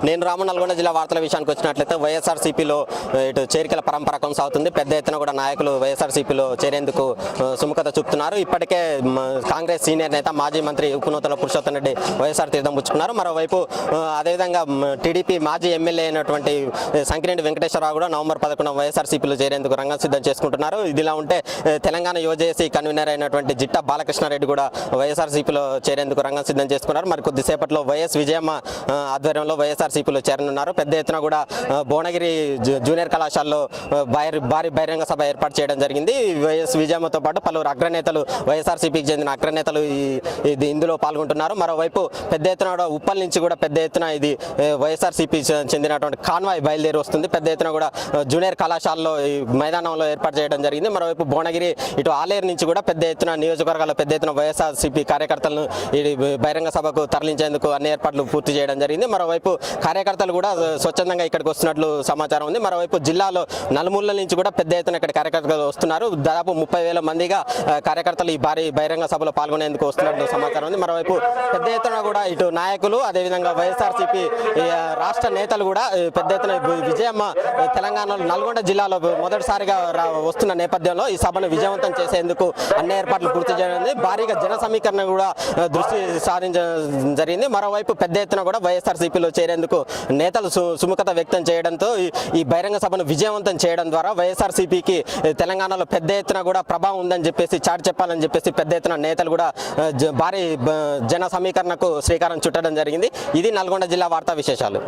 నేను నల్గొండ జిల్లా వార్తల విషయానికి వచ్చినట్లయితే వైఎస్ఆర్సీపీలో ఇటు చేరికల పరంపర కొనసాగుతుంది. పెద్ద ఎత్తున కూడా నాయకులు వైఎస్ఆర్సీపీలో చేరేందుకు సుముఖత చూపుతున్నారు. ఇప్పటికే కాంగ్రెస్ సీనియర్ నేత మాజీ మంత్రి ఉపనూతల పురుషోత్తం రెడ్డి వైఎస్ఆర్ తీర్థం పుచ్చుకున్నారు. మరోవైపు అదేవిధంగా టీడీపీ మాజీ ఎమ్మెల్యే అయినటువంటి సంకిరెడ్డి వెంకటేశ్వరరావు కూడా నవంబర్ 11 వైఎస్ఆర్సీపీలో చేరేందుకు రంగం సిద్ధం చేసుకుంటున్నారు. ఇదిలా ఉంటే తెలంగాణ యువజేసీ కన్వీనర్ అయినటువంటి జిట్టా బాలకృష్ణారెడ్డి కూడా వైఎస్ఆర్సీపీలో చేరేందుకు రంగం సిద్ధం చేసుకున్నారు. మరి కొద్దిసేపట్లో వైఎస్ విజయమ్మ ఆధ్వర్యంలో వైఎస్ఆర్సీపీలో చేరనున్నారు. పెద్ద ఎత్తున కూడా భువనగిరి జూనియర్ కళాశాలలో భారీ బహిరంగ సభ ఏర్పాటు చేయడం జరిగింది. వైఎస్ విజయమ్మతో పాటు పలువురు అగ్రనేతలు వైఎస్ఆర్సీపీకి చెందిన అగ్రనేతలు ఇందులో పాల్గొంటున్నారు. మరోవైపు పెద్ద ఎత్తున కూడా ఉప్పల్ నుంచి కూడా పెద్ద ఎత్తున ఇది వైఎస్ఆర్సీపీ చెందినటువంటి కాన్వాయ్ బయలుదేరి వస్తుంది. పెద్ద ఎత్తున కూడా జూనియర్ కళాశాలలో మైదానంలో ఏర్పాటు చేయడం జరిగింది. మరోవైపు భువనగిరి ఇటు ఆలేరు నుంచి కూడా పెద్ద ఎత్తున నియోజకవర్గాల్లో పెద్ద ఎత్తున వైఎస్ఆర్సీపీ కార్యకర్తలను ఈ బహిరంగ సభకు తరలించేందుకు అన్ని ఏర్పాట్లు పూర్తి చేయడం జరిగింది. మరోవైపు కార్యకర్తలు కూడా స్వచ్ఛందంగా ఇక్కడికి వస్తున్నట్లు సమాచారం ఉంది. మరోవైపు జిల్లాలో నలుమూలల నుంచి కూడా పెద్ద ఎత్తున ఇక్కడ కార్యకర్తలు వస్తున్నారు. దాదాపు 30,000 మందిగా కార్యకర్తలు ఈ భారీ బహిరంగ సభలో పాల్గొనేందుకు వస్తున్నట్లు సమాచారం ఉంది. మరోవైపు పెద్ద ఎత్తున కూడా ఇటు నాయకులు అదేవిధంగా వైఎస్ఆర్సీపీ రాష్ట్ర నేతలు కూడా పెద్ద ఎత్తున విజయమ్మ తెలంగాణలో నల్గొండ జిల్లాలో మొదటిసారిగా వస్తున్న నేపథ్యంలో ఈ సభను విజయవంతం చేసేందుకు అన్ని ఏర్పాట్లు పూర్తి చేయడం భారీగా జన సమీకరణ కూడా దృష్టి సారించడం జరిగింది. మరోవైపు పెద్ద ఎత్తున కూడా వైఎస్ఆర్సీపీలో చేరేందుకు నేతలు సుముఖత వ్యక్తం చేయడంతో ఈ బహిరంగ సభను విజయవంతం చేయడం ద్వారా వైఎస్ఆర్సీపీకి తెలంగాణలో పెద్ద ఎత్తున కూడా ప్రభావం ఉందని చెప్పేసి చాటి చెప్పాలని చెప్పేసి పెద్ద ఎత్తున నేతలు కూడా భారీ జన సమీకరణకు శ్రీకారం చుట్టడం జరిగింది. ఇది నల్గొండ జిల్లా వార్తా విశేషాలు.